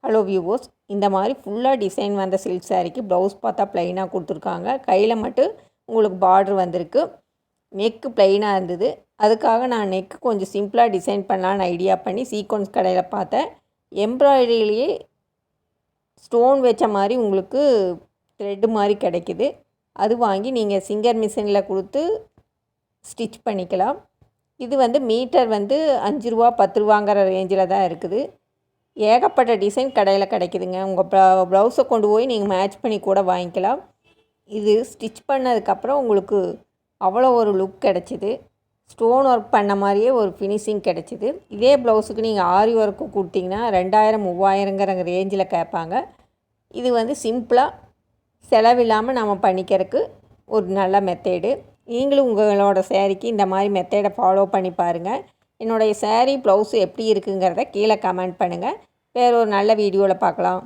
Hello viewers, இந்த மாதிரி ஃபுல்லாக டிசைன் வந்த சில்க் சாரீக்கு ப்ளவுஸ் பார்த்தா ப்ளைனாக கொடுத்துருக்காங்க. கையில் மட்டும் உங்களுக்கு பார்ட்ரு வந்திருக்கு. நெக்கு ப்ளைனாக இருந்தது. அதுக்காக நான் நெக்கு கொஞ்சம் சிம்பிளாக டிசைன் பண்ணலான்னு ஐடியா பண்ணி சீக்வன்ஸ் கடையில் பார்த்தேன். எம்ப்ராய்டரியிலேயே ஸ்டோன் வச்ச மாதிரி உங்களுக்கு த்ரெட்டு மாதிரி கிடைக்கிது. அது வாங்கி நீங்கள் சிங்கர் மிஷினில் கொடுத்து ஸ்டிச் பண்ணிக்கலாம். இது மீட்டர் 5 ரூபா 10 ரூபாங்கிற ரேஞ்சில் தான் இருக்குது. ஏகப்பட்ட டிசைன் கடையில் கிடைக்குதுங்க. உங்கள் ப்ளவுஸை கொண்டு போய் நீங்கள் மேட்ச் பண்ணி கூட வாங்கிக்கலாம். இது ஸ்டிச் பண்ணதுக்கப்புறம் உங்களுக்கு அவ்வளோ ஒரு லுக் கிடச்சிது. ஸ்டோன் ஒர்க் பண்ண மாதிரியே ஒரு ஃபினிஷிங் கிடச்சிது. இதே ப்ளவுஸுக்கு நீங்கள் ஆரி ஒர்க்கு கொடுத்தீங்கன்னா 2000 3000ங்கிற ரேஞ்சில் கேட்பாங்க. இது சிம்பிளாக செலவில்லாமல் நம்ம பண்ணிக்கிறதுக்கு ஒரு நல்ல மெத்தேடு. நீங்களும் உங்களோட சேரீக்கு இந்த மாதிரி மெத்தேடை ஃபாலோ பண்ணி பாருங்கள். என்னுடைய சேரீ ப்ளவுஸு எப்படி இருக்குங்கிறத கீழே கமெண்ட் பண்ணுங்கள். வேறு ஒரு நல்ல வீடியோவில் பார்க்கலாம்.